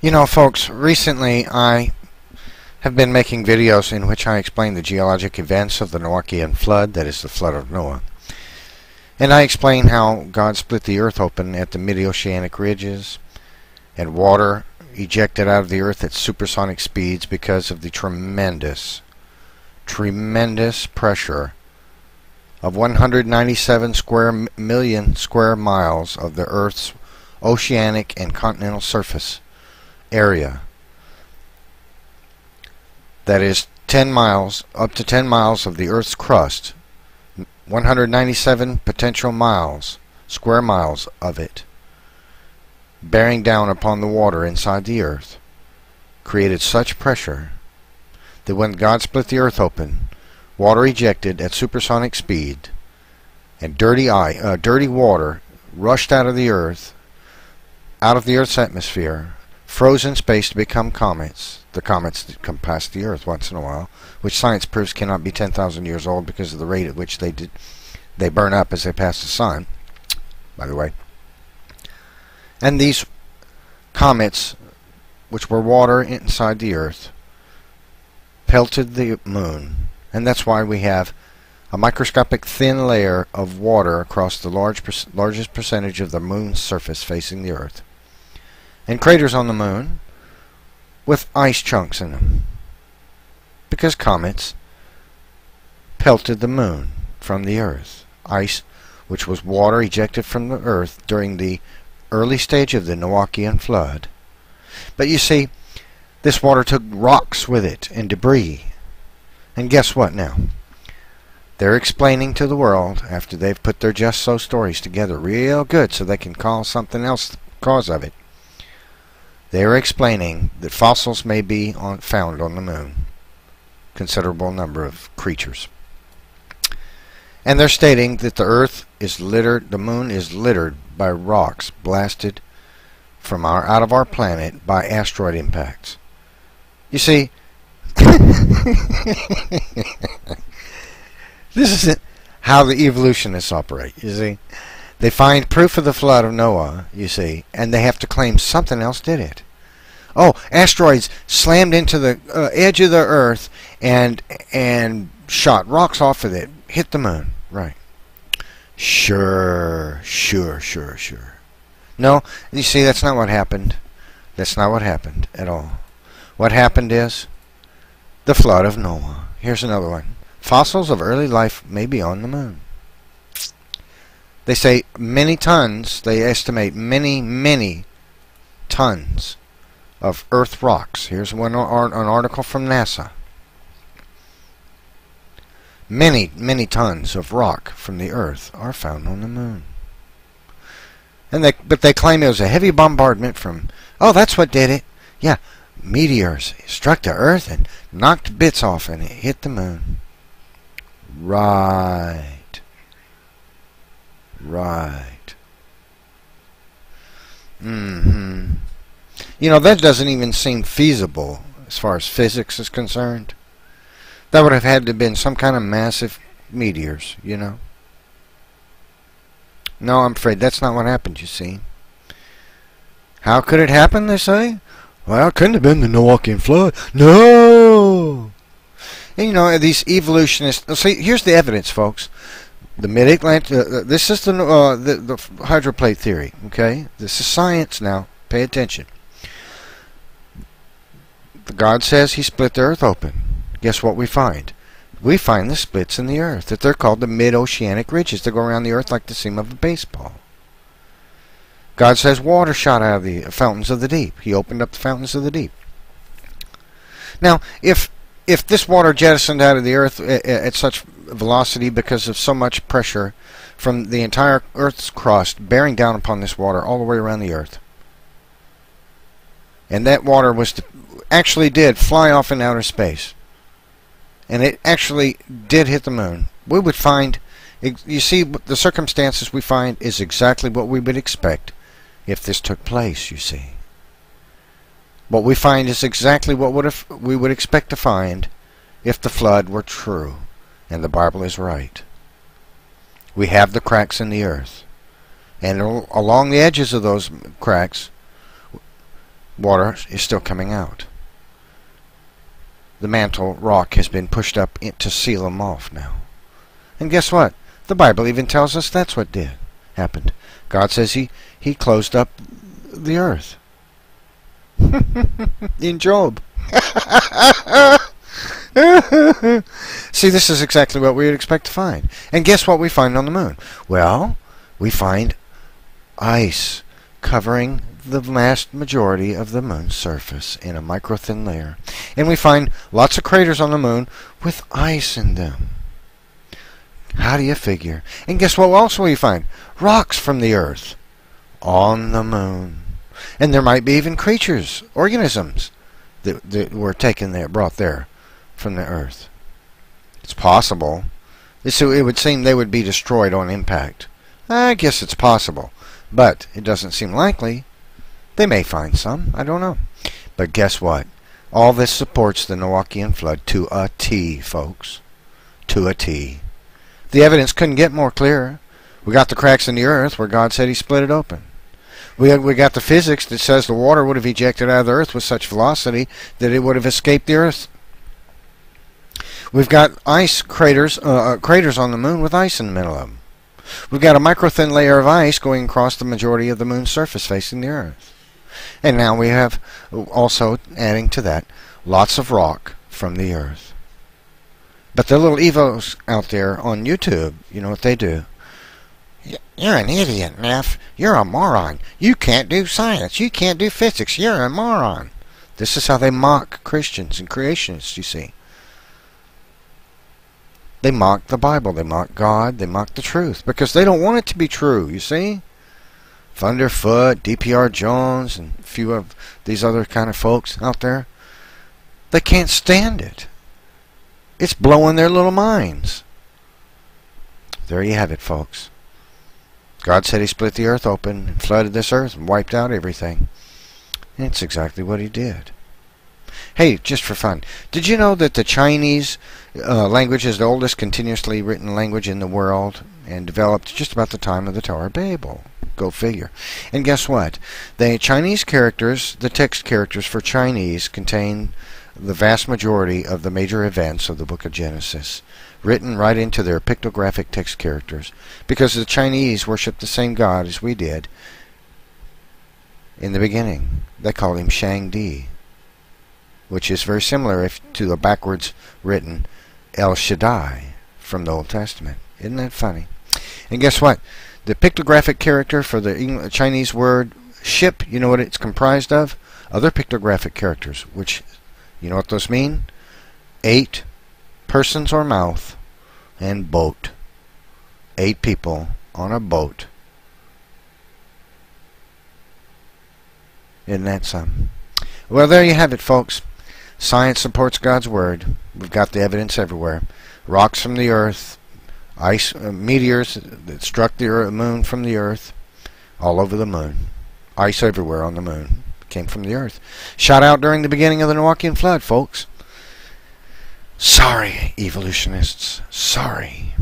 You know, folks, recently I have been making videos in which I explain the geologic events of the Noachian Flood, that is the flood of Noah. And I explain how God split the earth open at the mid-oceanic ridges, and water ejected out of the earth at supersonic speeds because of the tremendous pressure of 197 million square miles of the Earth's oceanic and continental surface area. That is 10 miles, up to 10 miles of the Earth's crust, 197 potential miles, square miles of it, bearing down upon the water inside the Earth, created such pressure that when God split the earth open, water ejected at supersonic speed, and dirty water rushed out of the Earth's atmosphere, froze in space to become comets. The comets that come past the Earth once in a while, which science proves cannot be 10,000 years old because of the rate at which they burn up as they pass the sun, by the way. And these comets, which were water inside the Earth, pelted the moon, and that's why we have a microscopic thin layer of water across the largest percentage of the moon's surface facing the Earth, and craters on the moon with ice chunks in them, because comets pelted the moon from the Earth. Ice, which was water ejected from the Earth during the early stage of the Noachian Flood. But you see, this water took rocks with it and debris. And guess what now? They're explaining to the world, after they've put their just so stories together real good so they can call something else the cause of it. They're explaining that fossils may be found on the moon. Considerable number of creatures. And they're stating that the moon is littered by rocks blasted from out of our planet by asteroid impacts. You see, this isn't how the evolutionists operate, you see. They find proof of the flood of Noah, you see, and they have to claim something else did it. Oh, asteroids slammed into the edge of the Earth and shot rocks off of it, hit the moon. Right. Sure. No, you see, that's not what happened. That's not what happened at all. What happened is the flood of Noah. Here's another one. Fossils of early life may be on the moon. They say many tons, they estimate many tons of Earth rocks. Here's an article from NASA. Many tons of rock from the Earth are found on the moon. But they claim it was a heavy bombardment from, oh, that's what did it. Yeah, meteors struck the Earth and knocked bits off and it hit the moon. Right. You know, that doesn't even seem feasible as far as physics is concerned. That would have had to have been some kind of massive meteors, you know. No, I'm afraid that's not what happened, you see. How could it happen, they say? Well, it couldn't have been the Noachian Flood. No! And, you know, these evolutionists... See, here's the evidence, folks. The mid-Atlantic... this is the hydroplate theory, okay? This is science now. Pay attention. God says he split the earth open. Guess what we find? We find the splits in the earth, that they're called the mid-oceanic ridges. They go around the earth like the seam of a baseball. God says water shot out of the fountains of the deep. He opened up the fountains of the deep. Now, if this water jettisoned out of the earth at such velocity because of so much pressure from the entire earth's crust bearing down upon this water all the way around the earth, and that water actually did fly off in outer space, and it actually did hit the moon, we would find, you see, the circumstances we find is exactly what we would expect if this took place, you see. What we find is exactly what we would expect to find if the flood were true and the Bible is right. We have the cracks in the earth, and along the edges of those cracks Water is still coming out. The mantle rock has been pushed up to seal them off now. And guess what? The Bible even tells us that's what happened. God says he closed up the earth. In Job. See, this is exactly what we would expect to find. And guess what we find on the moon? Well, we find ice covering the vast majority of the moon's surface in a micro-thin layer. And we find lots of craters on the moon with ice in them. How do you figure? And guess what else we find? Rocks from the earth on the moon. And there might be even creatures, organisms, that were taken there, brought there from the earth. It's possible. It would seem they would be destroyed on impact. I guess it's possible. But it doesn't seem likely. They may find some. I don't know. But guess what? All this supports the Noachian Flood to a T, folks. To a T. The evidence couldn't get more clear. We got the cracks in the earth where God said he split it open. We got the physics that says the water would have ejected out of the earth with such velocity that it would have escaped the earth. We've got ice craters on the moon with ice in the middle of them. We've got a micro-thin layer of ice going across the majority of the moon's surface facing the earth. And now we have, also adding to that, lots of rock from the earth. But the little evos out there on YouTube, you know what they do? You're an idiot, Neff. You're a moron. You can't do science. You can't do physics. You're a moron. This is how they mock Christians and creationists, you see. They mock the Bible. They mock God. They mock the truth. Because they don't want it to be true, you see? Thunderfoot, D.P.R. Jones, and a few of these other kind of folks out there. They can't stand it. It's blowing their little minds. There you have it, folks. God said he split the earth open and flooded this earth and wiped out everything. And it's exactly what he did. Hey, just for fun, did you know that the Chinese language is the oldest continuously written language in the world and developed just about the time of the Tower of Babel? Go figure. And guess what? The Chinese characters, the text characters for Chinese, contain the vast majority of the major events of the book of Genesis, written right into their pictographic text characters, because the Chinese worship the same God as we did in the beginning. They call him Shang-Di, which is very similar to the backwards written El Shaddai from the Old Testament. Isn't that funny? And guess what? The pictographic character for the Chinese word ship, you know what it's comprised of? Other pictographic characters, which, you know what those mean? 8 persons or mouth and boat. 8 people on a boat. Isn't that something? Well, there you have it, folks. Science supports God's word. We've got the evidence everywhere. Rocks from the earth, ice meteors that struck the moon from the earth, all over the moon. Ice everywhere on the moon came from the earth. Shot out during the beginning of the Noachian Flood, folks. Sorry, evolutionists. Sorry.